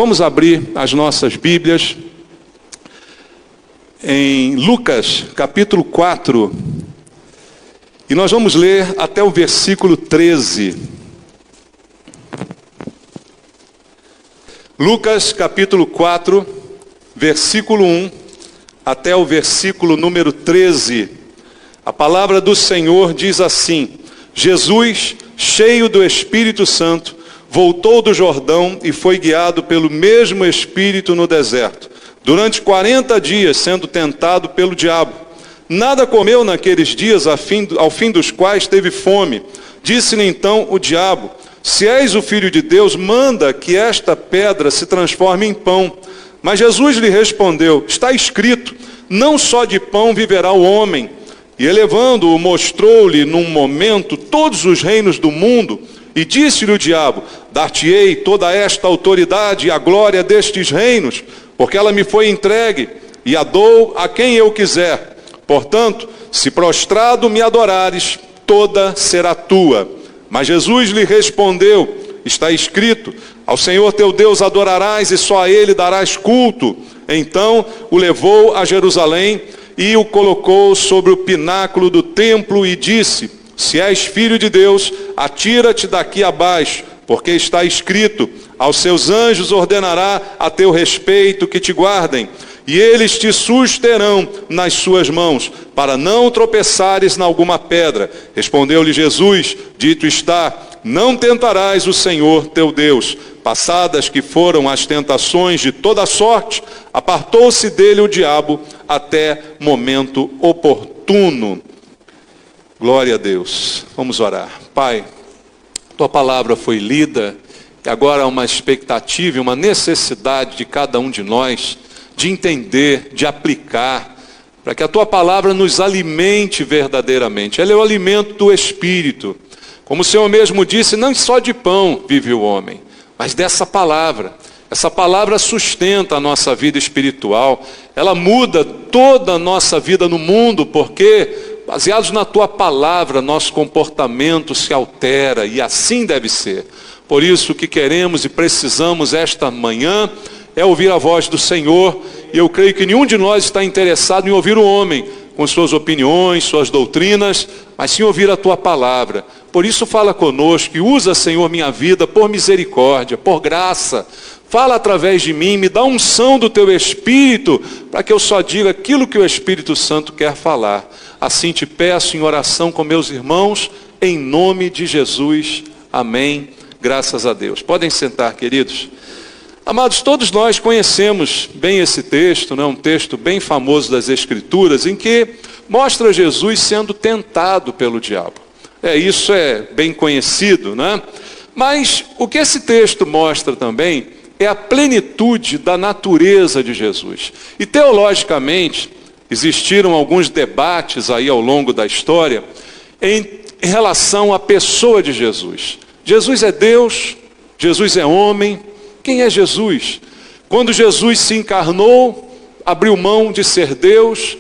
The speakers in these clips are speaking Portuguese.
Vamos abrir as nossas Bíblias em Lucas, capítulo 4, e nós vamos ler até o versículo 13. Lucas, capítulo 4, versículo 1, até o versículo número 13. A palavra do Senhor diz assim: Jesus, cheio do Espírito Santo, voltou do Jordão e foi guiado pelo mesmo Espírito no deserto, durante 40 dias sendo tentado pelo diabo. Nada comeu naqueles dias, ao fim dos quais teve fome. Disse-lhe então o diabo: se és o Filho de Deus, manda que esta pedra se transforme em pão. Mas Jesus lhe respondeu: está escrito, não só de pão viverá o homem. E elevando-o, mostrou-lhe num momento todos os reinos do mundo, e disse-lhe o diabo: dar-te-ei toda esta autoridade e a glória destes reinos, porque ela me foi entregue, e a dou a quem eu quiser. Portanto, se prostrado me adorares, toda será tua. Mas Jesus lhe respondeu: está escrito, ao Senhor teu Deus adorarás e só a Ele darás culto. Então o levou a Jerusalém e o colocou sobre o pináculo do templo e disse: se és filho de Deus, atira-te daqui abaixo, porque está escrito, aos seus anjos ordenará a teu respeito que te guardem, e eles te susterão nas suas mãos, para não tropeçares em alguma pedra. Respondeu-lhe Jesus: dito está, não tentarás o Senhor teu Deus. Passadas que foram as tentações de toda sorte, apartou-se dele o diabo até momento oportuno. Glória a Deus. Vamos orar. Pai, tua palavra foi lida, e agora há uma expectativa e uma necessidade de cada um de nós de entender, de aplicar, para que a tua palavra nos alimente verdadeiramente. Ela é o alimento do Espírito. Como o Senhor mesmo disse, não só de pão vive o homem, mas dessa palavra. Essa palavra sustenta a nossa vida espiritual. Ela muda toda a nossa vida no mundo, porque baseados na tua palavra, nosso comportamento se altera, e assim deve ser. Por isso, o que queremos e precisamos esta manhã é ouvir a voz do Senhor, e eu creio que nenhum de nós está interessado em ouvir o homem, com suas opiniões, suas doutrinas, mas sim ouvir a tua palavra. Por isso fala conosco, e usa, Senhor, minha vida por misericórdia, por graça. Fala através de mim, me dá unção do teu Espírito, para que eu só diga aquilo que o Espírito Santo quer falar. Assim te peço em oração com meus irmãos, em nome de Jesus. Amém. Graças a Deus. Podem sentar, queridos. Amados, todos nós conhecemos bem esse texto, né? Um texto bem famoso das Escrituras, em que mostra Jesus sendo tentado pelo diabo. Isso é bem conhecido, né? Mas o que esse texto mostra também é a plenitude da natureza de Jesus. E teologicamente, existiram alguns debates aí ao longo da história em relação à pessoa de Jesus. Jesus é Deus, Jesus é homem. Quem é Jesus? Quando Jesus se encarnou, abriu mão de ser Deus,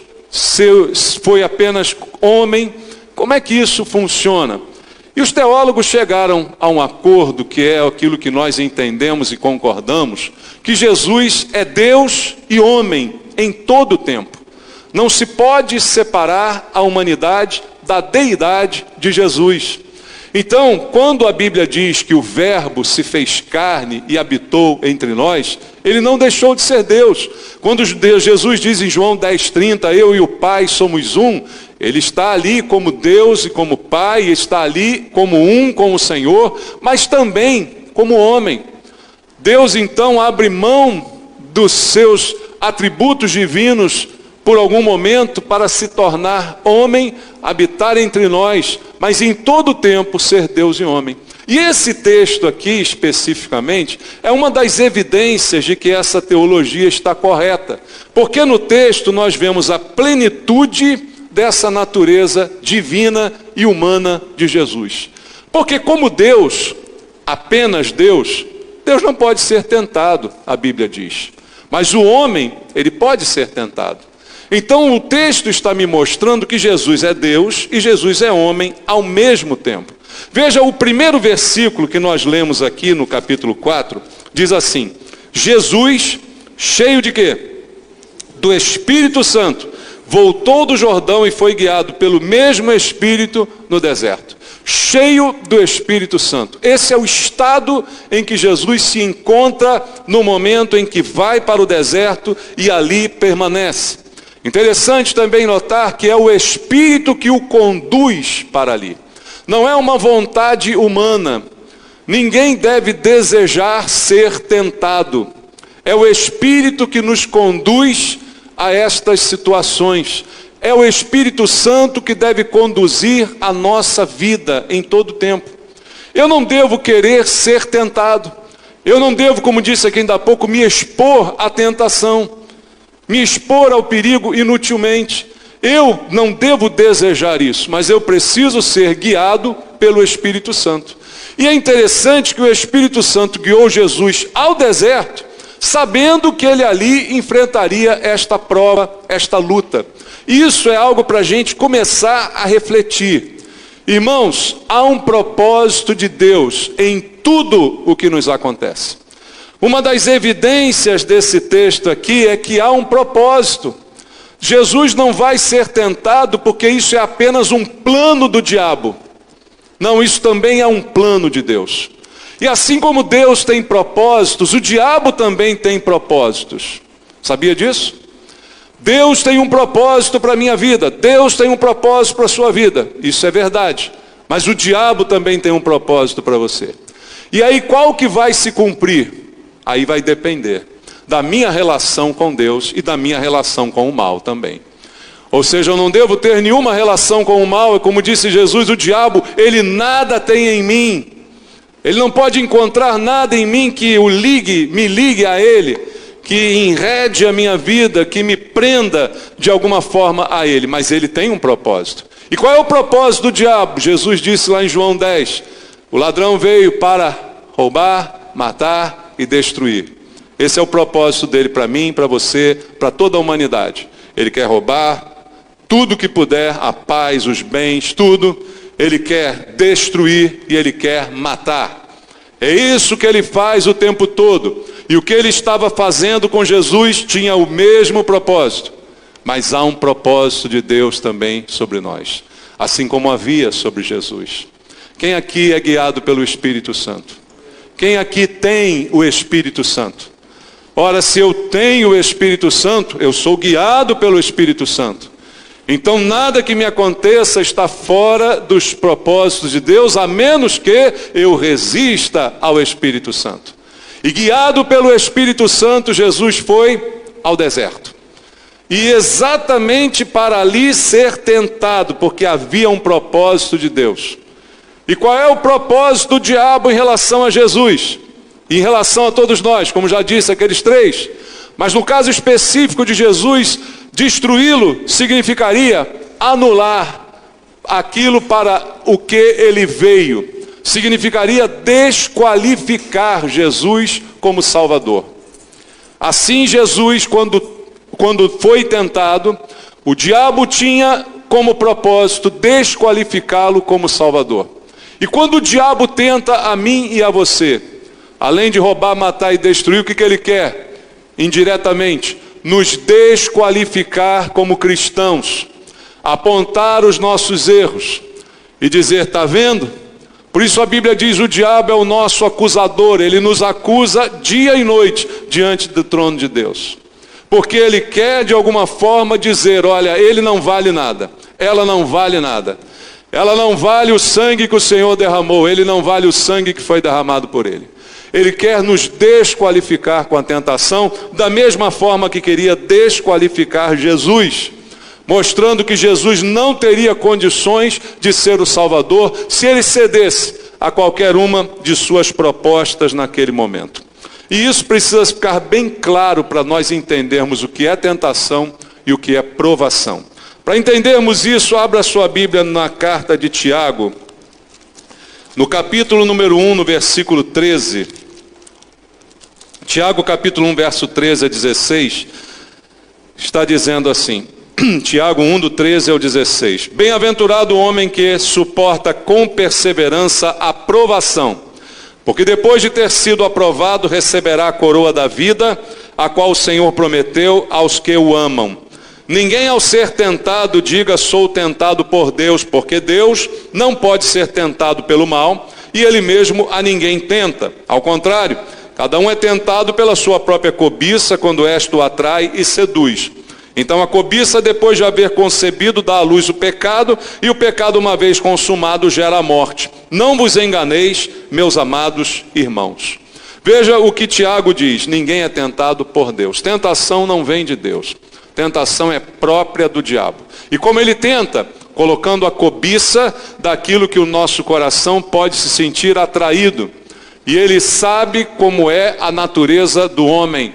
foi apenas homem. Como é que isso funciona? E os teólogos chegaram a um acordo, que é aquilo que nós entendemos e concordamos, que Jesus é Deus e homem em todo o tempo. Não se pode separar a humanidade da deidade de Jesus. Então, quando a Bíblia diz que o Verbo se fez carne e habitou entre nós, ele não deixou de ser Deus. Quando Jesus diz em João 10:30, eu e o Pai somos um, ele está ali como Deus e como Pai, está ali como um com o Senhor, mas também como homem. Deus então abre mão dos seus atributos divinos por algum momento para se tornar homem, habitar entre nós, mas em todo o tempo ser Deus e homem. E esse texto aqui especificamente é uma das evidências de que essa teologia está correta, porque no texto nós vemos a plenitude dessa natureza divina e humana de Jesus. Porque como Deus, apenas Deus, Deus não pode ser tentado, a Bíblia diz. Mas o homem, ele pode ser tentado. Então o texto está me mostrando que Jesus é Deus e Jesus é homem ao mesmo tempo. Veja o primeiro versículo que nós lemos aqui no capítulo 4, diz assim: Jesus, cheio de quê? Do Espírito Santo, voltou do Jordão e foi guiado pelo mesmo Espírito no deserto. Cheio do Espírito Santo. Esse é o estado em que Jesus se encontra no momento em que vai para o deserto e ali permanece. Interessante também notar que é o Espírito que o conduz para ali. Não é uma vontade humana. Ninguém deve desejar ser tentado. É o Espírito que nos conduz a estas situações. É o Espírito Santo que deve conduzir a nossa vida em todo o tempo. Eu não devo querer ser tentado. Eu não devo, como disse aqui ainda há pouco, me expor à tentação, me expor ao perigo inutilmente. Eu não devo desejar isso, mas eu preciso ser guiado pelo Espírito Santo. E é interessante que o Espírito Santo guiou Jesus ao deserto, sabendo que ele ali enfrentaria esta prova, esta luta. Isso é algo para a gente começar a refletir. Irmãos, há um propósito de Deus em tudo o que nos acontece. Uma das evidências desse texto aqui é que há um propósito. Jesus não vai ser tentado porque isso é apenas um plano do diabo. Não, isso também é um plano de Deus. E assim como Deus tem propósitos, o diabo também tem propósitos. Sabia disso? Deus tem um propósito para a minha vida. Deus tem um propósito para a sua vida. Isso é verdade. Mas o diabo também tem um propósito para você. E aí qual que vai se cumprir? Aí vai depender da minha relação com Deus e da minha relação com o mal também. Ou seja, eu não devo ter nenhuma relação com o mal. Como disse Jesus, o diabo, ele nada tem em mim. Ele não pode encontrar nada em mim que me ligue a ele, que enrede a minha vida, que me prenda de alguma forma a ele. Mas ele tem um propósito. E qual é o propósito do diabo? Jesus disse lá em João 10, o ladrão veio para roubar, matar e destruir. Esse é o propósito dele para mim, para você, para toda a humanidade. Ele quer roubar tudo que puder, a paz, os bens, tudo. Ele quer destruir e ele quer matar. É isso que ele faz o tempo todo. E o que ele estava fazendo com Jesus tinha o mesmo propósito. Mas há um propósito de Deus também sobre nós, assim como havia sobre Jesus. Quem aqui é guiado pelo Espírito Santo? Quem aqui tem o Espírito Santo? Ora, se eu tenho o Espírito Santo, eu sou guiado pelo Espírito Santo. Então nada que me aconteça está fora dos propósitos de Deus, a menos que eu resista ao Espírito Santo. E guiado pelo Espírito Santo, Jesus foi ao deserto. E exatamente para ali ser tentado, porque havia um propósito de Deus. E qual é o propósito do diabo em relação a Jesus? Em relação a todos nós, como já disse, aqueles três. Mas no caso específico de Jesus, destruí-lo significaria anular aquilo para o que ele veio. Significaria desqualificar Jesus como Salvador. Assim Jesus, quando foi tentado, o diabo tinha como propósito desqualificá-lo como Salvador. E quando o diabo tenta a mim e a você, além de roubar, matar e destruir, o que ele quer? Indiretamente, nos desqualificar como cristãos, apontar os nossos erros e dizer, está vendo? Por isso a Bíblia diz, o diabo é o nosso acusador, ele nos acusa dia e noite diante do trono de Deus. Porque ele quer de alguma forma dizer, olha, ele não vale nada, ela não vale nada. Ela não vale o sangue que o Senhor derramou, ele não vale o sangue que foi derramado por ele. Ele quer nos desqualificar com a tentação, da mesma forma que queria desqualificar Jesus, mostrando que Jesus não teria condições de ser o Salvador se ele cedesse a qualquer uma de suas propostas naquele momento. E isso precisa ficar bem claro para nós entendermos o que é tentação e o que é provação. Para entendermos isso, abra sua Bíblia na carta de Tiago, no capítulo número 1, no versículo 13. Tiago capítulo 1, verso 13 a 16, está dizendo assim, Tiago 1, do 13 ao 16. Bem-aventurado o homem que suporta com perseverança a provação, Porque depois de ter sido aprovado, receberá a coroa da vida, a qual o Senhor prometeu aos que o amam. Ninguém ao ser tentado diga sou tentado por Deus, porque Deus não pode ser tentado pelo mal, e Ele mesmo a ninguém tenta. Ao contrário, cada um é tentado pela sua própria cobiça, quando esta o atrai e seduz. Então a cobiça, depois de haver concebido, dá à luz o pecado, e o pecado, uma vez consumado, gera a morte. Não vos enganeis, meus amados irmãos. Veja o que Tiago diz: ninguém é tentado por Deus. Tentação não vem de Deus. Tentação é própria do diabo. E como ele tenta? Colocando a cobiça daquilo que o nosso coração pode se sentir atraído. E ele sabe como é a natureza do homem.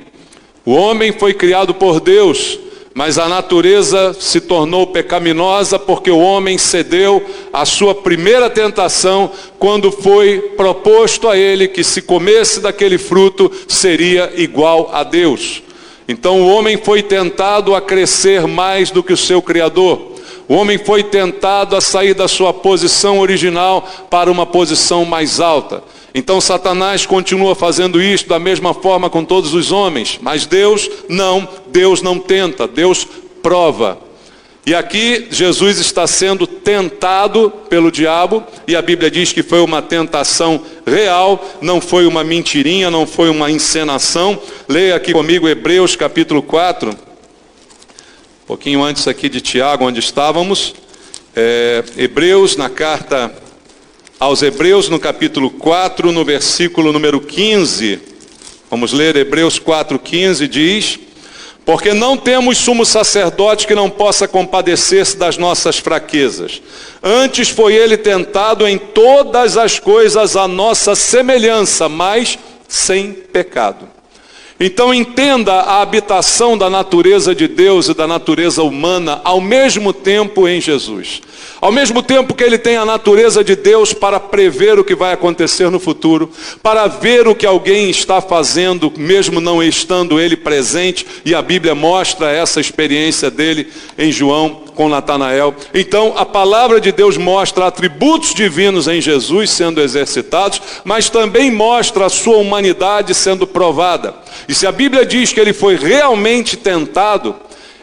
O homem foi criado por Deus, mas a natureza se tornou pecaminosa porque o homem cedeu à sua primeira tentação, quando foi proposto a ele que se comesse daquele fruto seria igual a Deus. Então o homem foi tentado a crescer mais do que o seu Criador. O homem foi tentado a sair da sua posição original para uma posição mais alta. Então Satanás continua fazendo isso da mesma forma com todos os homens. Mas Deus não tenta, Deus prova. E aqui Jesus está sendo tentado pelo diabo, e a Bíblia diz que foi uma tentação real, não foi uma mentirinha, não foi uma encenação. Leia aqui comigo Hebreus capítulo 4, um pouquinho antes aqui de Tiago, onde estávamos. Hebreus, na carta aos Hebreus, no capítulo 4, no versículo número 15. Vamos ler Hebreus 4,15, diz: porque não temos sumo sacerdote que não possa compadecer-se das nossas fraquezas. Antes foi ele tentado em todas as coisas à nossa semelhança, mas sem pecado. Então entenda a habitação da natureza de Deus e da natureza humana ao mesmo tempo em Jesus. Ao mesmo tempo que ele tem a natureza de Deus para prever o que vai acontecer no futuro, para ver o que alguém está fazendo, mesmo não estando ele presente, e a Bíblia mostra essa experiência dele em João com Natanael. Então a palavra de Deus mostra atributos divinos em Jesus sendo exercitados, mas também mostra a sua humanidade sendo provada. E se a Bíblia diz que ele foi realmente tentado,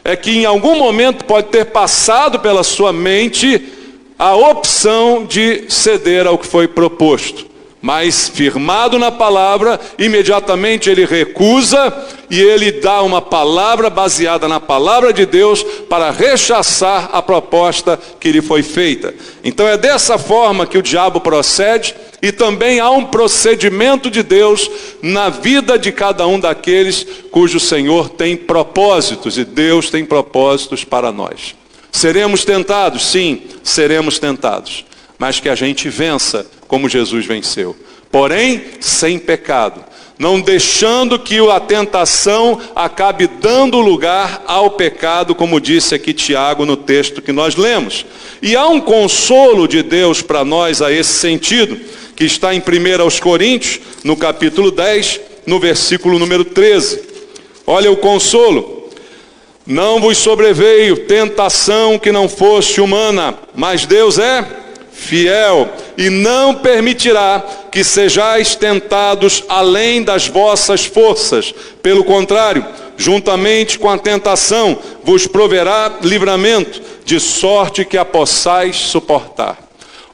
é que em algum momento pode ter passado pela sua mente a opção de ceder ao que foi proposto. Mas firmado na palavra, imediatamente ele recusa e ele dá uma palavra baseada na palavra de Deus para rechaçar a proposta que lhe foi feita. Então é dessa forma que o diabo procede, e também há um procedimento de Deus na vida de cada um daqueles cujo Senhor tem propósitos, e Deus tem propósitos para nós. Seremos tentados? Sim, seremos tentados. Mas que a gente vença como Jesus venceu. Porém, sem pecado. Não deixando que a tentação acabe dando lugar ao pecado, como disse aqui Tiago no texto que nós lemos. E há um consolo de Deus para nós a esse sentido, que está em 1 Coríntios, no capítulo 10, no versículo número 13. Olha o consolo. Não vos sobreveio tentação que não fosse humana, mas Deus é fiel e não permitirá que sejais tentados além das vossas forças. Pelo contrário, juntamente com a tentação, vos proverá livramento, de sorte que a possais suportar.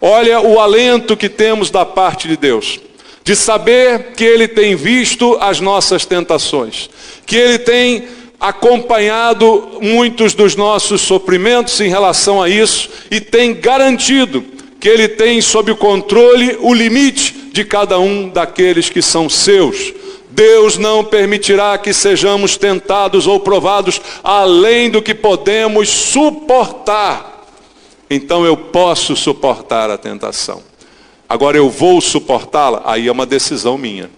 Olha o alento que temos da parte de Deus, de saber que Ele tem visto as nossas tentações, que Ele tem acompanhado muitos dos nossos sofrimentos em relação a isso, e tem garantido que Ele tem sob o controle o limite de cada um daqueles que são seus. Deus não permitirá que sejamos tentados ou provados além do que podemos suportar. Então eu posso suportar a tentação. Agora eu vou suportá-la? Aí é uma decisão minha.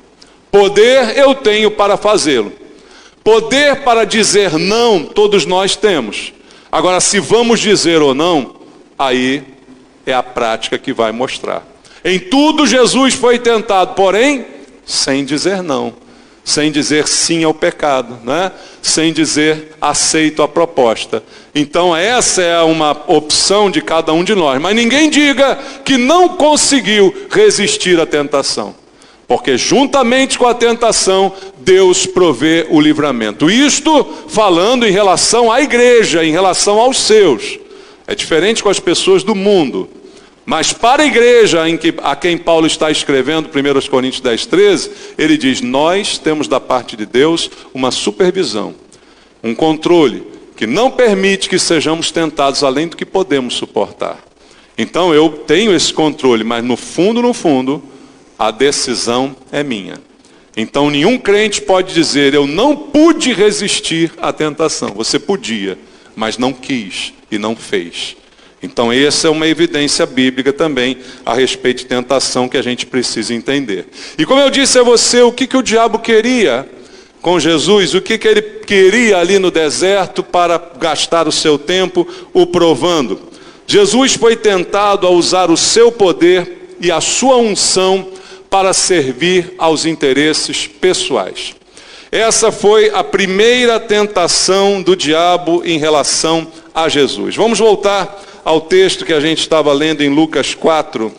Poder eu tenho para fazê-lo. Poder para dizer não, todos nós temos. Agora, se vamos dizer ou não, aí é a prática que vai mostrar. Em tudo Jesus foi tentado, porém, sem dizer não. Sem dizer sim ao pecado, né? Sem dizer aceito a proposta. Então essa é uma opção de cada um de nós. Mas ninguém diga que não conseguiu resistir à tentação. porque juntamente com a tentação, Deus provê o livramento. Isto falando em relação à igreja, em relação aos seus. É diferente com as pessoas do mundo. Mas para a igreja a quem Paulo está escrevendo, 1 Coríntios 10:13, ele diz: nós temos da parte de Deus uma supervisão, um controle, que não permite que sejamos tentados além do que podemos suportar. Então eu tenho esse controle, mas no fundo, a decisão é minha. Então nenhum crente pode dizer: eu não pude resistir à tentação. Você podia, mas não quis e não fez. Então essa é uma evidência bíblica também a respeito de tentação que a gente precisa entender. E como eu disse a você, o que o diabo queria com Jesus, o que ele queria ali no deserto para gastar o seu tempo o provando? Jesus foi tentado a usar o seu poder e a sua unção para servir aos interesses pessoais. Essa foi a primeira tentação do diabo em relação a Jesus. Vamos voltar ao texto que a gente estava lendo em Lucas 4,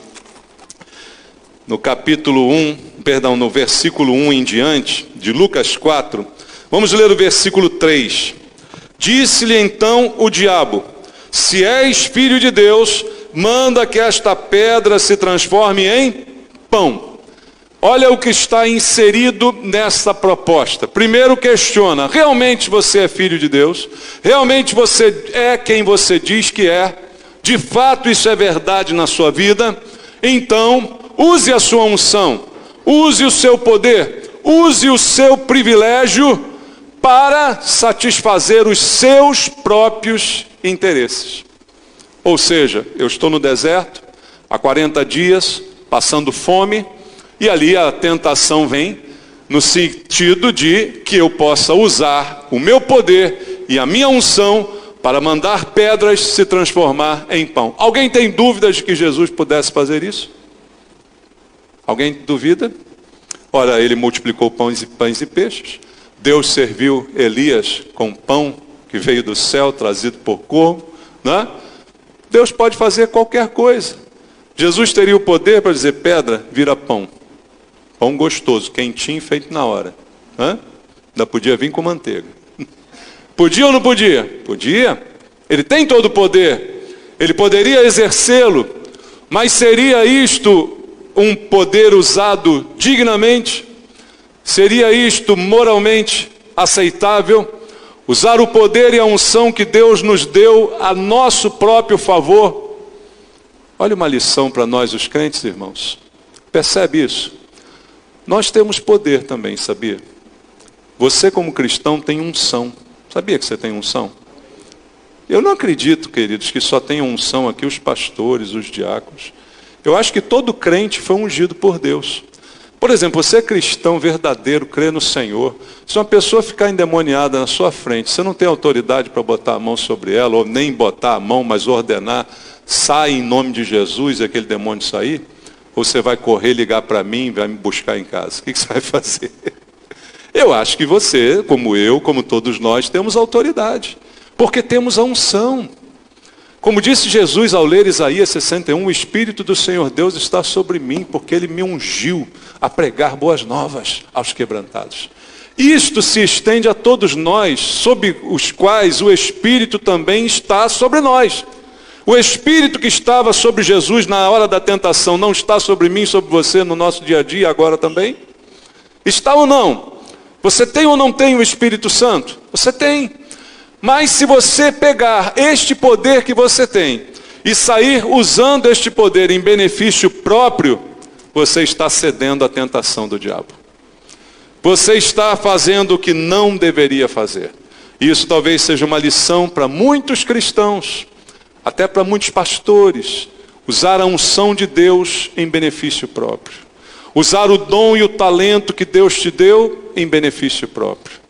no versículo 1 em diante, de Lucas 4. Vamos ler o versículo 3. Disse-lhe então o diabo: se és filho de Deus, manda que esta pedra se transforme em pão. Olha o que está inserido nessa proposta. Primeiro questiona: realmente você é filho de Deus? Realmente você é quem você diz que é? De fato isso é verdade na sua vida? Então, use a sua unção, use o seu poder, use o seu privilégio para satisfazer os seus próprios interesses. Ou seja, eu estou no deserto há 40 dias, passando fome, e ali a tentação vem no sentido de que eu possa usar o meu poder e a minha unção para mandar pedras se transformar em pão. Alguém tem dúvidas de que Jesus pudesse fazer isso? Alguém duvida? Ora, ele multiplicou pães e peixes. Deus serviu Elias com pão que veio do céu, trazido por corvo, né? Deus pode fazer qualquer coisa. Jesus teria o poder para dizer: pedra vira pão. Pão gostoso, quentinho, feito na hora. Ainda podia vir com manteiga. Podia ou não podia? Podia. Ele tem todo o poder. Ele poderia exercê-lo. Mas seria isto um poder usado dignamente? Seria isto moralmente aceitável? Usar o poder e a unção que Deus nos deu a nosso próprio favor? Olha uma lição para nós os crentes, irmãos. Percebe isso? Nós temos poder também, sabia? Você como cristão tem unção. Sabia que você tem unção? Eu não acredito, queridos, que só tem unção aqui os pastores, os diáconos. Eu acho que todo crente foi ungido por Deus. Por exemplo, você é cristão verdadeiro, crê no Senhor. Se uma pessoa ficar endemoniada na sua frente, você não tem autoridade para botar a mão sobre ela, ou nem botar a mão, mas ordenar: sai em nome de Jesus e aquele demônio sair? Ou você vai correr, ligar para mim e vai me buscar em casa? O que você vai fazer? Eu acho que você, como eu, como todos nós, temos autoridade, porque temos a unção. Como disse Jesus ao ler Isaías 61, o Espírito do Senhor Deus está sobre mim, porque Ele me ungiu a pregar boas novas aos quebrantados. Isto se estende a todos nós, sob os quais o Espírito também está sobre nós. O Espírito que estava sobre Jesus na hora da tentação não está sobre mim, sobre você, no nosso dia a dia, agora também? Está ou não? Você tem ou não tem o Espírito Santo? Você tem. Mas se você pegar este poder que você tem e sair usando este poder em benefício próprio, você está cedendo à tentação do diabo. Você está fazendo o que não deveria fazer. Isso talvez seja uma lição para muitos cristãos, até para muitos pastores: usar a unção de Deus em benefício próprio. Usar o dom e o talento que Deus te deu em benefício próprio.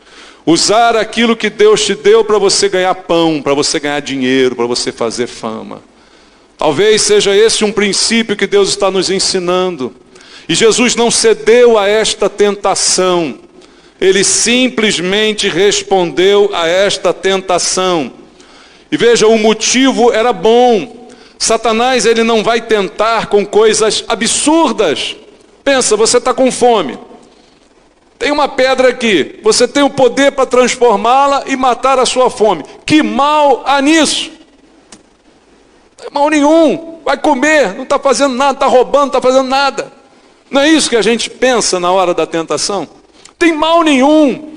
Usar aquilo que Deus te deu para você ganhar pão, para você ganhar dinheiro, para você fazer fama. Talvez seja esse um princípio que Deus está nos ensinando. E Jesus não cedeu a esta tentação. Ele simplesmente respondeu a esta tentação. E veja, o motivo era bom. Satanás, ele não vai tentar com coisas absurdas. Pensa, você está com fome. Tem uma pedra aqui, você tem o poder para transformá-la e matar a sua fome. Que mal há nisso? Não tem mal nenhum, vai comer, não está fazendo nada, está roubando, não está fazendo nada. Não é isso que a gente pensa na hora da tentação? Tem mal nenhum,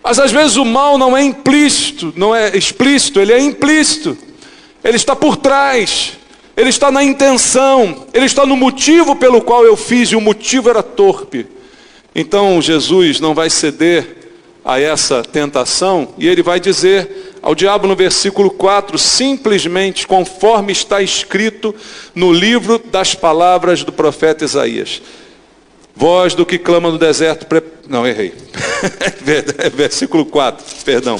mas às vezes o mal não é implícito, não é explícito, ele é implícito. Ele está por trás, ele está na intenção, ele está no motivo pelo qual eu fiz, e o motivo era torpe. Então Jesus não vai ceder a essa tentação, e ele vai dizer ao diabo no versículo 4, simplesmente conforme está escrito no livro das palavras do profeta Isaías. Voz do que clama no deserto, não, errei, versículo 4, perdão.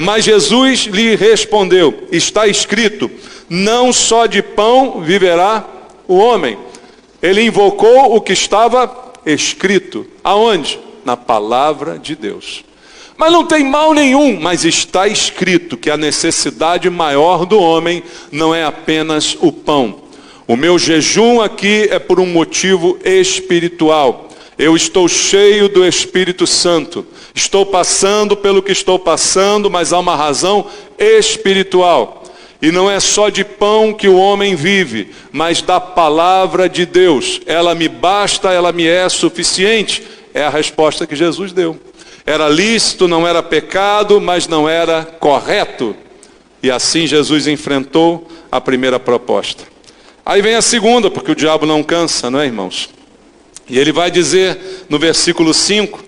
Mas Jesus lhe respondeu, está escrito, não só de pão viverá o homem. Ele invocou o que estava escrito. Aonde? Na palavra de Deus. Mas não tem mal nenhum, mas está escrito que a necessidade maior do homem não é apenas o pão. O meu jejum aqui é por um motivo espiritual. Eu estou cheio do Espírito Santo. Estou passando pelo que estou passando, mas há uma razão espiritual. E não é só de pão que o homem vive, mas da palavra de Deus. Ela me basta, ela me é suficiente. É a resposta que Jesus deu. Era lícito, não era pecado, mas não era correto. E assim Jesus enfrentou a primeira proposta. Aí vem a segunda, porque o diabo não cansa, não é, irmãos? E ele vai dizer no versículo 5,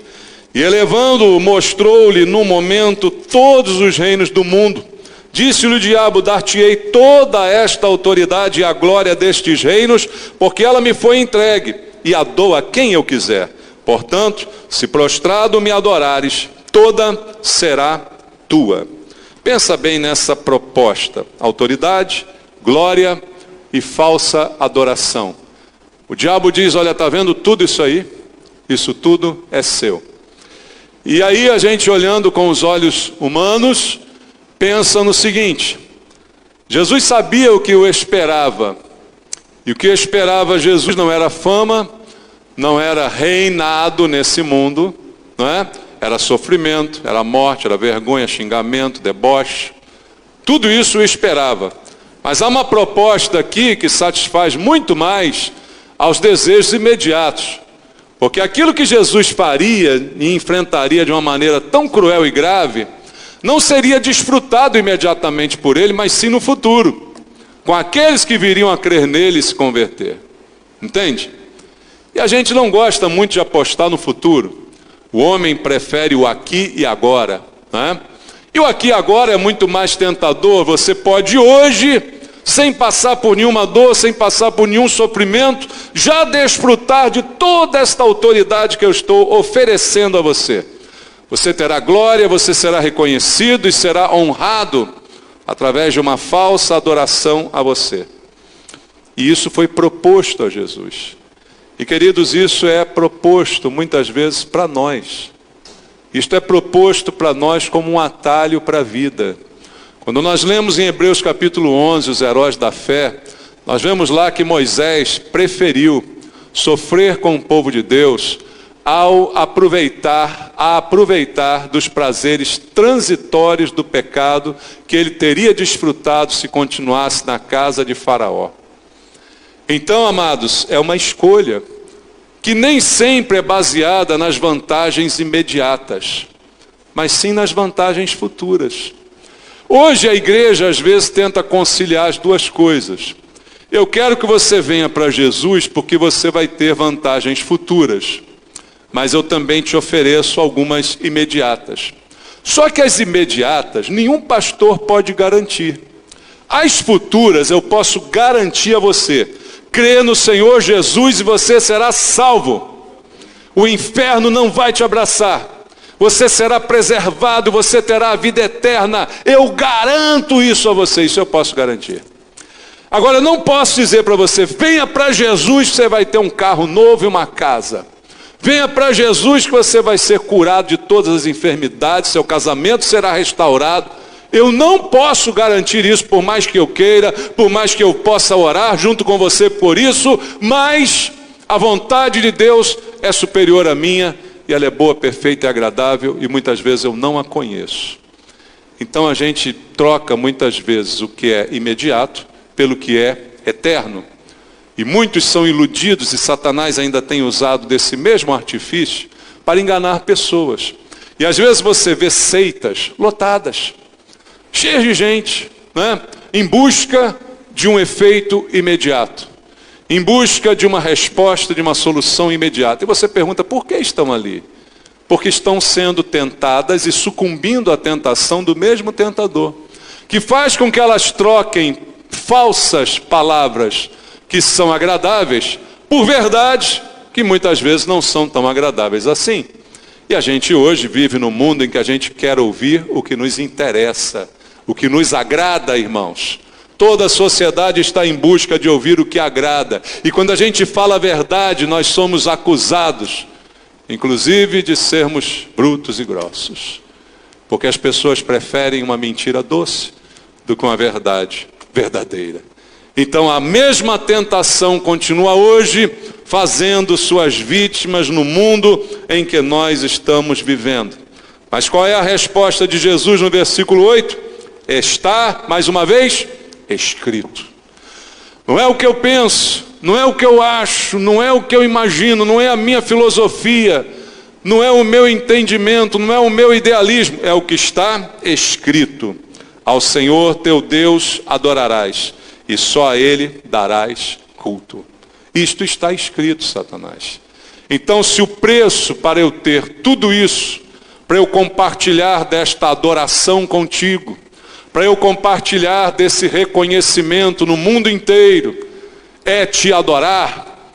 e elevando-o, mostrou-lhe no momento todos os reinos do mundo. Disse-lhe o diabo, dar-te-ei toda esta autoridade e a glória destes reinos, porque ela me foi entregue, e a dou a quem eu quiser. Portanto, se prostrado me adorares, toda será tua. Pensa bem nessa proposta, autoridade, glória e falsa adoração. O diabo diz, olha, está vendo tudo isso aí? Isso tudo é seu. E aí a gente olhando com os olhos humanos, pensa no seguinte, Jesus sabia o que o esperava, e o que esperava Jesus não era fama, não era reinado nesse mundo, não é? Era sofrimento, era morte, era vergonha, xingamento, deboche, tudo isso o esperava. Mas há uma proposta aqui que satisfaz muito mais aos desejos imediatos, porque aquilo que Jesus faria e enfrentaria de uma maneira tão cruel e grave, não seria desfrutado imediatamente por ele, mas sim no futuro, com aqueles que viriam a crer nele e se converter. Entende? E a gente não gosta muito de apostar no futuro. O homem prefere o aqui e agora, né? E o aqui e agora é muito mais tentador. Você pode hoje, sem passar por nenhuma dor, sem passar por nenhum sofrimento, já desfrutar de toda esta autoridade que eu estou oferecendo a você. Você terá glória, você será reconhecido e será honrado através de uma falsa adoração a você. E isso foi proposto a Jesus. E queridos, isso é proposto muitas vezes para nós. Isto é proposto para nós como um atalho para a vida. Quando nós lemos em Hebreus capítulo 11, os heróis da fé, nós vemos lá que Moisés preferiu sofrer com o povo de Deus ao aproveitar dos prazeres transitórios do pecado que ele teria desfrutado se continuasse na casa de Faraó. Então, amados, é uma escolha que nem sempre é baseada nas vantagens imediatas, mas sim nas vantagens futuras. Hoje a igreja às vezes tenta conciliar as duas coisas. Eu quero que você venha para Jesus porque você vai ter vantagens futuras, mas eu também te ofereço algumas imediatas. Só que as imediatas nenhum pastor pode garantir. As futuras eu posso garantir a você. Crê no Senhor Jesus e você será salvo. O inferno não vai te abraçar. Você será preservado, você terá a vida eterna. Eu garanto isso a você, isso eu posso garantir. Agora eu não posso dizer para você, venha para Jesus que você vai ter um carro novo e uma casa. Venha para Jesus que você vai ser curado de todas as enfermidades, seu casamento será restaurado. Eu não posso garantir isso, por mais que eu queira, por mais que eu possa orar junto com você por isso, mas A vontade de Deus é superior à minha, e ela é boa, perfeita e agradável, e muitas vezes eu não a conheço. Então a gente troca muitas vezes o que é imediato pelo que é eterno. E muitos são iludidos, e Satanás ainda tem usado desse mesmo artifício para enganar pessoas. E às vezes você vê seitas lotadas, cheias de gente, né? Em busca de um efeito imediato, em busca de uma resposta, de uma solução imediata. E você pergunta, por que estão ali? Porque estão sendo tentadas e sucumbindo à tentação do mesmo tentador, que faz com que elas troquem falsas palavras que são agradáveis por verdades que muitas vezes não são tão agradáveis assim. E a gente hoje vive num mundo em que a gente quer ouvir o que nos interessa, o que nos agrada, irmãos. Toda a sociedade está em busca de ouvir o que agrada. E quando a gente fala a verdade, nós somos acusados, inclusive, de sermos brutos e grossos. Porque as pessoas preferem uma mentira doce do que uma verdade verdadeira. Então a mesma tentação continua hoje fazendo suas vítimas no mundo em que nós estamos vivendo. Mas qual é a resposta de Jesus no versículo 8? Está, mais uma vez, escrito. Não é o que eu penso, não é o que eu acho, não é o que eu imagino, não é a minha filosofia, não é o meu entendimento, não é o meu idealismo, é o que está escrito. Ao Senhor teu Deus adorarás, e só a Ele darás culto. Isto está escrito, Satanás. Então, se o preço para eu ter tudo isso, para eu compartilhar desta adoração contigo, para eu compartilhar desse reconhecimento no mundo inteiro, é te adorar,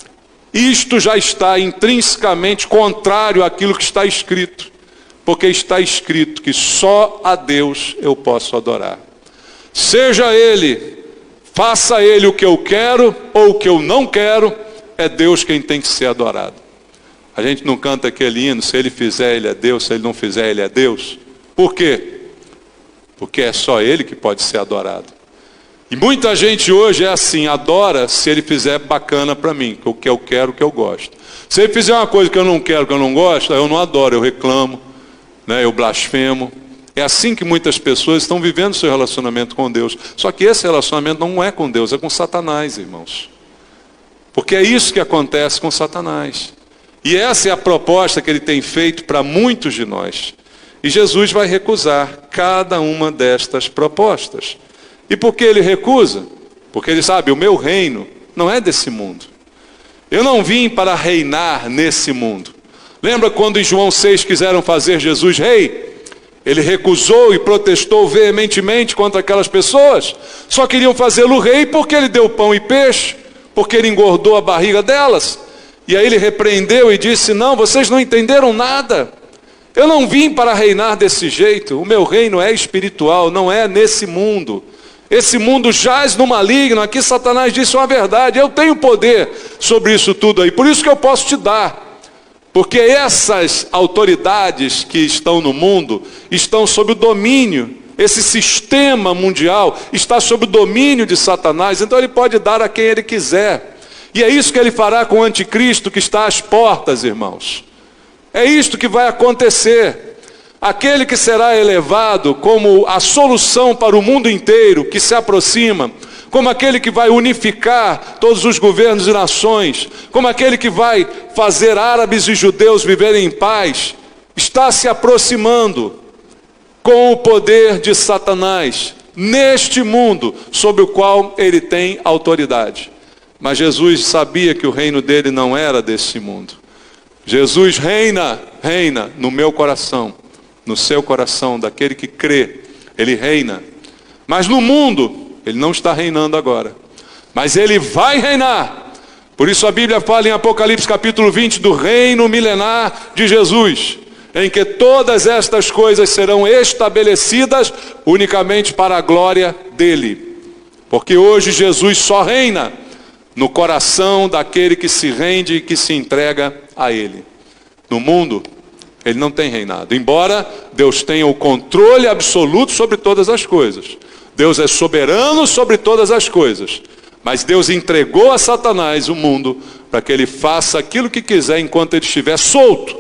isto já está intrinsecamente contrário àquilo que está escrito. Porque está escrito que só a Deus eu posso adorar. Seja Ele, faça Ele o que eu quero ou o que eu não quero, é Deus quem tem que ser adorado. A gente não canta aquele hino, se Ele fizer, Ele é Deus, se Ele não fizer, Ele é Deus. Por quê? Porque é só Ele que pode ser adorado. E muita gente hoje é assim, adora se Ele fizer bacana para mim, o que eu quero, o que eu gosto. Se Ele fizer uma coisa que eu não quero, que eu não gosto, eu não adoro, eu reclamo, né, eu blasfemo. É assim que muitas pessoas estão vivendo seu relacionamento com Deus. Só que esse relacionamento não é com Deus, é com Satanás, irmãos. Porque é isso que acontece com Satanás. E essa é a proposta que ele tem feito para muitos de nós. E Jesus vai recusar cada uma destas propostas. E por que ele recusa? Porque ele sabe, o meu reino não é desse mundo. Eu não vim para reinar nesse mundo. Lembra quando em João 6 quiseram fazer Jesus rei? Ele recusou e protestou veementemente contra aquelas pessoas. Só queriam fazê-lo rei porque ele deu pão e peixe, porque ele engordou a barriga delas. E aí ele repreendeu e disse, não, vocês não entenderam nada. Eu não vim para reinar desse jeito. O meu reino é espiritual, não é nesse mundo. Esse mundo jaz no maligno. Aqui Satanás disse uma verdade. Eu tenho poder sobre isso tudo aí. Por isso que eu posso te dar. Porque essas autoridades que estão no mundo estão sob o domínio. Esse sistema mundial está sob o domínio de Satanás. Então ele pode dar a quem ele quiser. E é isso que ele fará com o anticristo que está às portas, irmãos. É isto que vai acontecer. Aquele que será elevado como a solução para o mundo inteiro, que se aproxima, como aquele que vai unificar todos os governos e nações, como aquele que vai fazer árabes e judeus viverem em paz, está se aproximando com o poder de Satanás, neste mundo sobre o qual ele tem autoridade. Mas Jesus sabia que o reino dele não era desse mundo. Jesus reina no meu coração, no seu coração, daquele que crê, ele reina. Mas no mundo, ele não está reinando agora, mas ele vai reinar. Por isso a Bíblia fala em Apocalipse capítulo 20 do reino milenar de Jesus, em que todas estas coisas serão estabelecidas unicamente para a glória dele. Porque hoje Jesus só reina no coração daquele que se rende e que se entrega a ele. No mundo, ele não tem reinado, embora Deus tenha o controle absoluto sobre todas as coisas. Deus é soberano sobre todas as coisas, mas Deus entregou a Satanás o mundo para que ele faça aquilo que quiser enquanto ele estiver solto.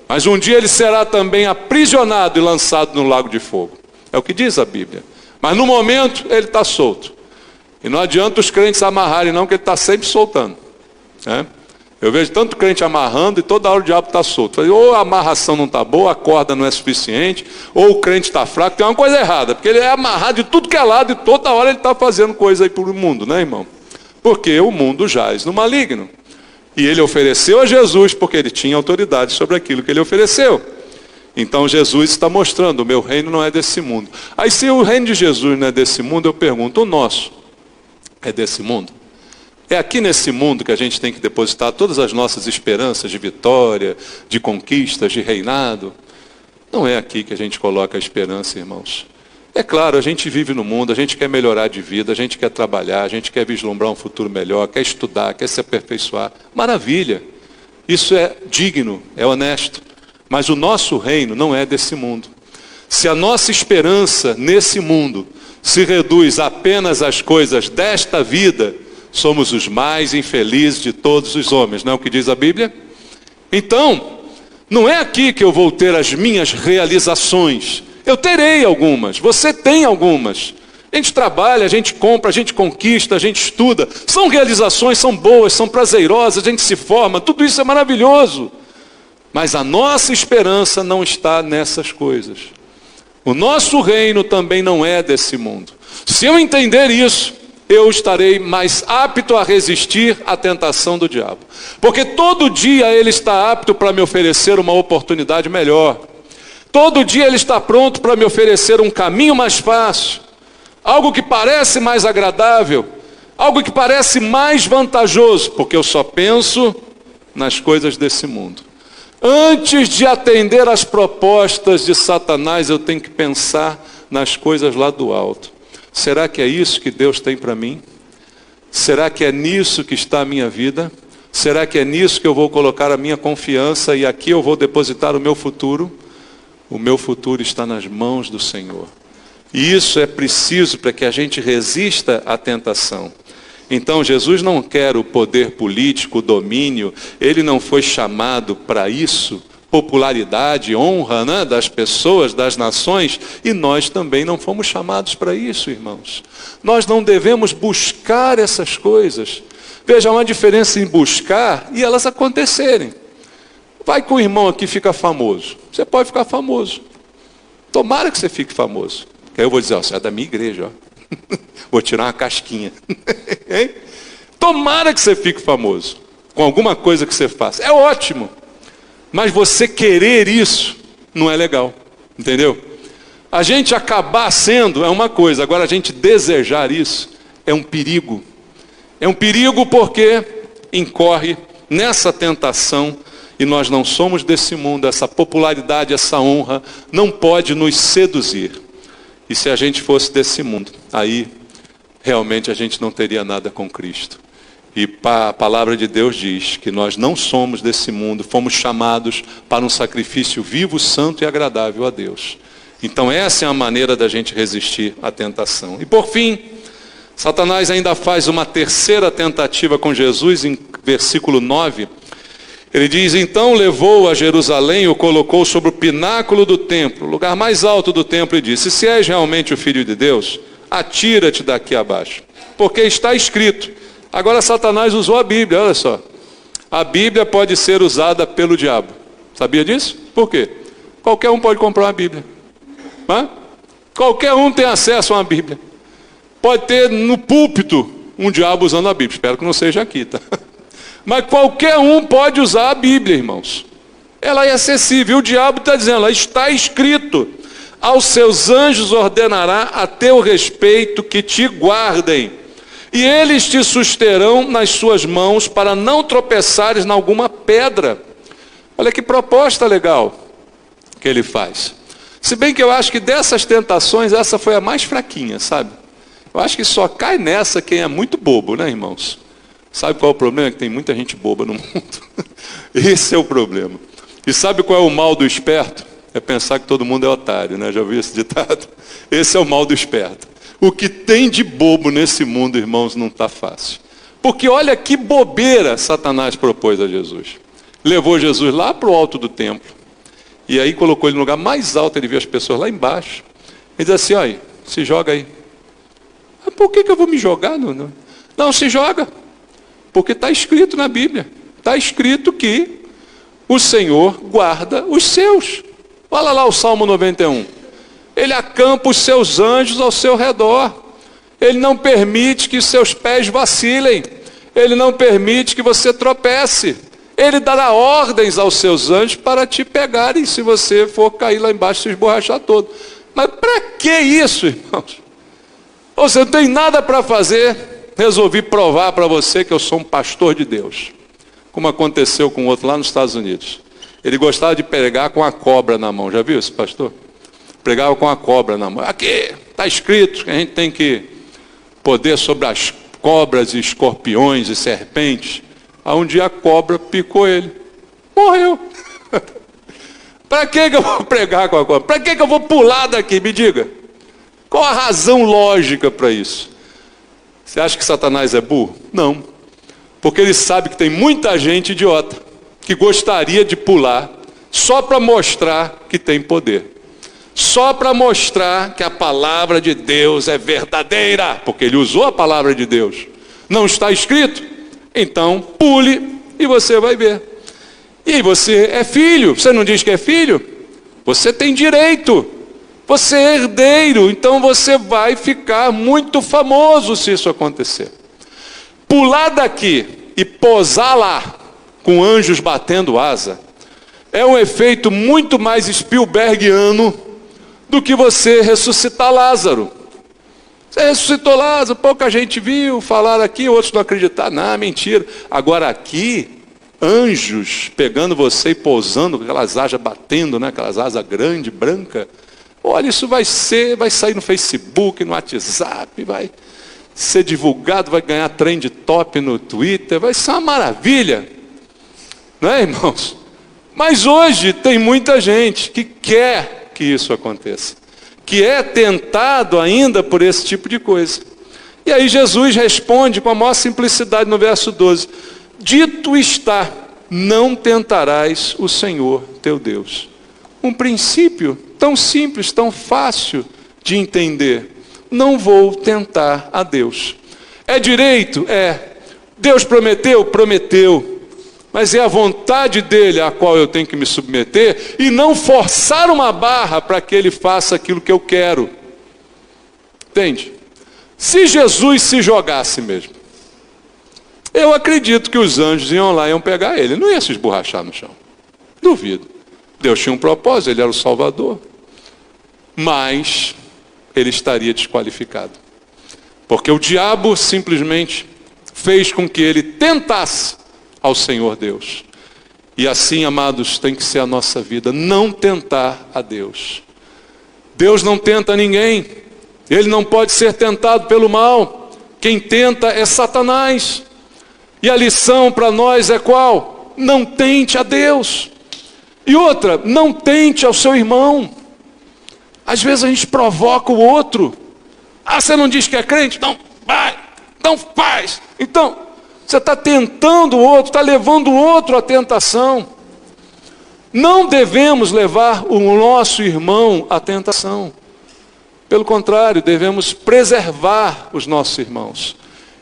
Mas um dia ele será também aprisionado e lançado no lago de fogo. É o que diz a Bíblia. Mas no momento ele está solto. E não adianta os crentes amarrarem não, que ele está sempre soltando. Eu vejo tanto crente amarrando e toda hora o diabo está solto. Ou a amarração não está boa, a corda não é suficiente, ou o crente está fraco, tem uma coisa errada. Porque ele é amarrado de tudo que é lado e toda hora ele está fazendo coisa aí para o mundo, né, irmão? Porque o mundo jaz no maligno. E ele ofereceu a Jesus porque ele tinha autoridade sobre aquilo que ele ofereceu. Então Jesus está mostrando, o meu reino não é desse mundo. Aí se o reino de Jesus não é desse mundo, eu pergunto, o nosso é desse mundo? É aqui nesse mundo que a gente tem que depositar todas as nossas esperanças de vitória, de conquistas, de reinado? Não é aqui que a gente coloca a esperança, irmãos. É claro, a gente vive no mundo, a gente quer melhorar de vida, a gente quer trabalhar, a gente quer vislumbrar um futuro melhor, quer estudar, quer se aperfeiçoar. Maravilha! Isso é digno, é honesto. Mas o nosso reino não é desse mundo. Se a nossa esperança nesse mundo se reduz apenas às coisas desta vida, somos os mais infelizes de todos os homens, não é o que diz a Bíblia? Então, não é aqui que eu vou ter as minhas realizações. Eu terei algumas, você tem algumas. A gente trabalha, a gente compra, a gente conquista, a gente estuda. São realizações, são boas, são prazerosas, a gente se forma, tudo isso é maravilhoso. Mas a nossa esperança não está nessas coisas. O nosso reino também não é desse mundo. Se eu entender isso, eu estarei mais apto a resistir à tentação do diabo. Porque todo dia ele está apto para me oferecer uma oportunidade melhor. Todo dia ele está pronto para me oferecer um caminho mais fácil. Algo que parece mais agradável. Algo que parece mais vantajoso. Porque eu só penso nas coisas desse mundo. Antes de atender às propostas de Satanás, eu tenho que pensar nas coisas lá do alto. Será que é isso que Deus tem para mim? Será que é nisso que está a minha vida? Será que é nisso que eu vou colocar a minha confiança e aqui eu vou depositar o meu futuro? O meu futuro está nas mãos do Senhor. E isso é preciso para que a gente resista à tentação. Então Jesus não quer o poder político, o domínio, ele não foi chamado para isso, popularidade, honra, né, das pessoas, das nações, e nós também não fomos chamados para isso, irmãos. Nós não devemos buscar essas coisas. Veja, há uma diferença em buscar e elas acontecerem. Vai que o irmão aqui fica famoso. Você pode ficar famoso. Tomara que você fique famoso. Aí eu vou dizer, ó, você é da minha igreja, ó. Vou tirar uma casquinha. Tomara que você fique famoso com alguma coisa que você faça. É ótimo. Mas você querer isso não é legal. Entendeu? A gente acabar sendo é uma coisa. Agora a gente desejar isso é um perigo. É um perigo porque incorre nessa tentação. E nós não somos desse mundo. Essa popularidade, essa honra não pode nos seduzir. E se a gente fosse desse mundo, aí realmente a gente não teria nada com Cristo. E a palavra de Deus diz que nós não somos desse mundo, fomos chamados para um sacrifício vivo, santo e agradável a Deus. Então essa é a maneira da gente resistir à tentação. E por fim, Satanás ainda faz uma terceira tentativa com Jesus, em versículo 9. Ele diz, então levou a Jerusalém e o colocou sobre o pináculo do templo, o lugar mais alto do templo, e disse, se és realmente o Filho de Deus, atira-te daqui abaixo, porque está escrito. Agora Satanás usou a Bíblia, olha só. A Bíblia pode ser usada pelo diabo. Sabia disso? Por quê? Qualquer um pode comprar uma Bíblia. Qualquer um tem acesso a uma Bíblia. Pode ter no púlpito um diabo usando a Bíblia. Espero que não seja aqui, tá? Mas qualquer um pode usar a Bíblia, irmãos. Ela é acessível. O diabo está dizendo, ela está escrito. Aos seus anjos ordenará a teu respeito que te guardem. E eles te susterão nas suas mãos para não tropeçares em alguma pedra. Olha que proposta legal que ele faz. Se bem que eu acho que dessas tentações, essa foi a mais fraquinha, sabe? Eu acho que só cai nessa quem é muito bobo, né, irmãos? Sabe qual é o problema? É que tem muita gente boba no mundo. Esse é o problema. E sabe qual é o mal do esperto? É pensar que todo mundo é otário, né? Já ouviu esse ditado? Esse é o mal do esperto. O que tem de bobo nesse mundo, irmãos, não está fácil. Porque olha que bobeira Satanás propôs a Jesus. Levou Jesus lá para o alto do templo. E aí colocou ele no lugar mais alto, ele viu as pessoas lá embaixo. Ele diz assim, olha, se joga aí. Mas por que eu vou me jogar? Não, se joga. Porque está escrito na Bíblia. Está escrito que o Senhor guarda os seus. Olha lá o Salmo 91. Ele acampa os seus anjos ao seu redor. Ele não permite que seus pés vacilem. Ele não permite que você tropece. Ele dará ordens aos seus anjos para te pegarem se você for cair lá embaixo e se esborrachar todo. Mas para que isso, irmãos? Você não tem nada para fazer. Resolvi provar para você que eu sou um pastor de Deus. Como aconteceu com outro lá nos Estados Unidos. Ele gostava de pregar com a cobra na mão. Já viu esse pastor? Pregava com a cobra na mão. Aqui está escrito que a gente tem que poder sobre as cobras e escorpiões e serpentes. Aí um dia a cobra picou ele. Morreu. Para que eu vou pregar com a cobra? Para que eu vou pular daqui? Me diga. Qual a razão lógica para isso? Você acha que Satanás é burro? Não. Porque ele sabe que tem muita gente idiota que gostaria de pular só para mostrar que tem poder. Só para mostrar que a palavra de Deus é verdadeira. Porque ele usou a palavra de Deus. Não está escrito? Então pule e você vai ver. E você é filho. Você não diz que é filho? Você tem direito. Você é herdeiro. Então você vai ficar muito famoso se isso acontecer. Pular daqui e posar lá com anjos batendo asa é um efeito muito mais Spielbergiano do que você ressuscitar Lázaro. Você ressuscitou Lázaro, pouca gente viu, falaram aqui, outros não acreditaram. Não, mentira. Agora aqui, anjos pegando você e pousando, com aquelas asas batendo, né? Aquelas asas grandes, brancas. Olha, isso vai sair no Facebook, no WhatsApp, vai ser divulgado, vai ganhar trend top no Twitter, vai ser uma maravilha. Não é, irmãos? Mas hoje tem muita gente que quer que isso aconteça, que é tentado ainda por esse tipo de coisa. E aí Jesus responde com a maior simplicidade no verso 12: dito está, não tentarás o Senhor teu Deus. Um princípio tão simples, tão fácil de entender. Não vou tentar a Deus. É direito? É. Deus prometeu? Prometeu. Mas é a vontade dele a qual eu tenho que me submeter e não forçar uma barra para que ele faça aquilo que eu quero. Entende? Se Jesus se jogasse mesmo, eu acredito que os anjos iam lá e iam pegar ele. Não ia se esborrachar no chão. Duvido. Deus tinha um propósito, ele era o Salvador. Mas ele estaria desqualificado. Porque o diabo simplesmente fez com que ele tentasse ao Senhor Deus. E assim, amados, tem que ser a nossa vida, não tentar a Deus. Deus não tenta ninguém, ele não pode ser tentado pelo mal. Quem tenta é Satanás. E a lição para nós é qual? Não tente a Deus. E outra, não tente ao seu irmão. Às vezes a gente provoca o outro. Ah, você não diz que é crente? Não vai, não faz. Então, você está tentando o outro, está levando o outro à tentação. Não devemos levar o nosso irmão à tentação. Pelo contrário, devemos preservar os nossos irmãos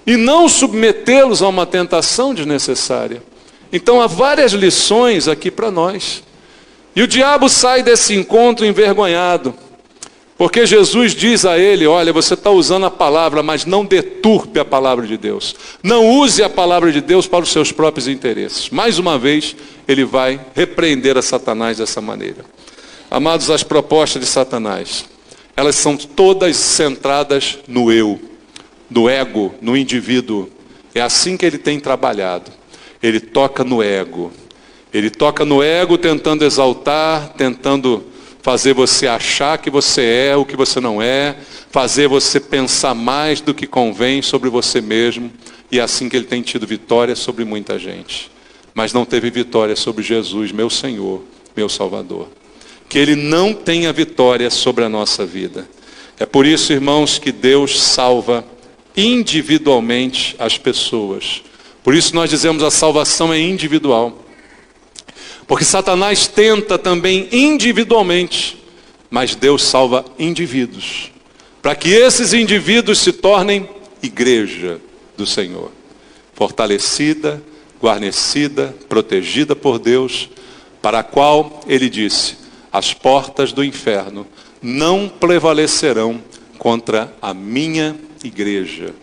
e não submetê-los a uma tentação desnecessária. Então há várias lições aqui para nós. E o diabo sai desse encontro envergonhado, porque Jesus diz a ele: olha, você está usando a palavra, mas não deturpe a palavra de Deus. Não use a palavra de Deus para os seus próprios interesses. Mais uma vez, ele vai repreender a Satanás dessa maneira. Amados, as propostas de Satanás, elas são todas centradas no eu, no ego, no indivíduo. É assim que ele tem trabalhado. Ele toca no ego. Ele toca no ego tentando exaltar, tentando fazer você achar que você é o que você não é, fazer você pensar mais do que convém sobre você mesmo. E é assim que ele tem tido vitória sobre muita gente. Mas não teve vitória sobre Jesus, meu Senhor, meu Salvador. Que ele não tenha vitória sobre a nossa vida. É por isso, irmãos, que Deus salva individualmente as pessoas. Por isso nós dizemos a salvação é individual. Porque Satanás tenta também individualmente, mas Deus salva indivíduos, para que esses indivíduos se tornem igreja do Senhor, fortalecida, guarnecida, protegida por Deus, para a qual Ele disse, as portas do inferno não prevalecerão contra a minha igreja.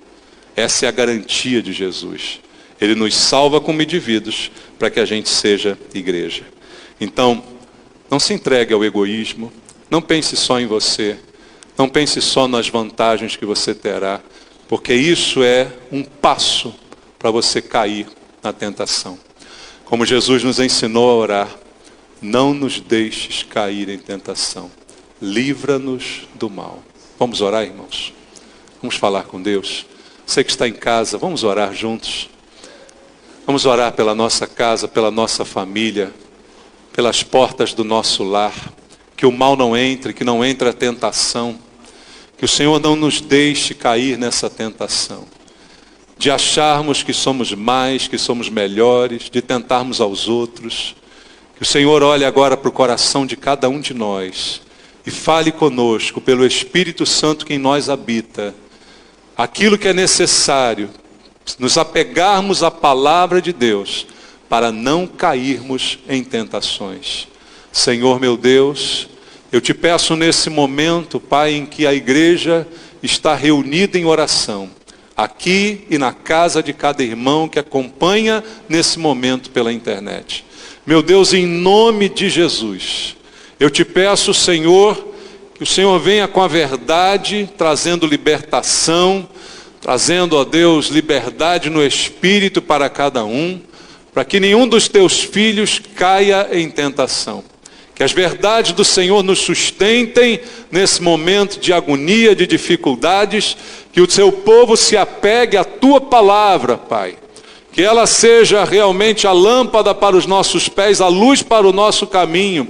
Essa é a garantia de Jesus. Ele nos salva como indivíduos para que a gente seja igreja. Então, não se entregue ao egoísmo, não pense só em você, não pense só nas vantagens que você terá, porque isso é um passo para você cair na tentação. Como Jesus nos ensinou a orar, não nos deixes cair em tentação, livra-nos do mal. Vamos orar, irmãos? Vamos falar com Deus? Você que está em casa, vamos orar juntos? Vamos orar pela nossa casa, pela nossa família, pelas portas do nosso lar, que o mal não entre, que não entre a tentação, que o Senhor não nos deixe cair nessa tentação, de acharmos que somos mais, que somos melhores, de tentarmos aos outros. Que o Senhor olhe agora para o coração de cada um de nós e fale conosco pelo Espírito Santo que em nós habita, aquilo que é necessário, nos apegarmos à palavra de Deus, para não cairmos em tentações. Senhor meu Deus, eu te peço nesse momento, Pai, em que a igreja está reunida em oração, aqui e na casa de cada irmão que acompanha nesse momento pela internet. Meu Deus, em nome de Jesus, eu te peço, Senhor, que o Senhor venha com a verdade, trazendo libertação, trazendo, ó Deus, liberdade no Espírito para cada um, para que nenhum dos teus filhos caia em tentação. Que as verdades do Senhor nos sustentem nesse momento de agonia, de dificuldades, que o seu povo se apegue à tua palavra, Pai. Que ela seja realmente a lâmpada para os nossos pés, a luz para o nosso caminho,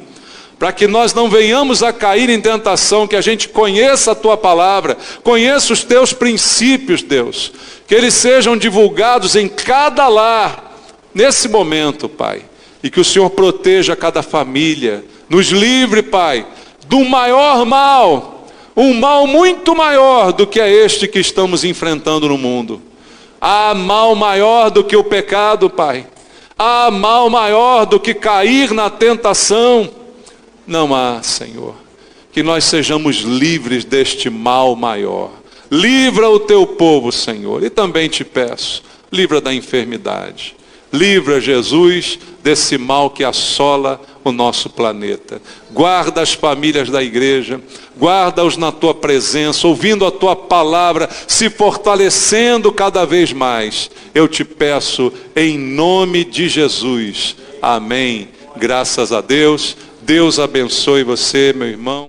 para que nós não venhamos a cair em tentação, que a gente conheça a tua palavra, conheça os teus princípios, Deus, que eles sejam divulgados em cada lar, nesse momento, Pai, e que o Senhor proteja cada família, nos livre, Pai, do maior mal, um mal muito maior do que é este que estamos enfrentando no mundo. Há mal maior do que o pecado, Pai, há mal maior do que cair na tentação. Não há, Senhor, que nós sejamos livres deste mal maior. Livra o teu povo, Senhor, e também te peço, livra da enfermidade. Livra, Jesus, desse mal que assola o nosso planeta. Guarda as famílias da igreja, guarda-os na tua presença, ouvindo a tua palavra, se fortalecendo cada vez mais. Eu te peço em nome de Jesus. Amém. Graças a Deus. Deus abençoe você, meu irmão.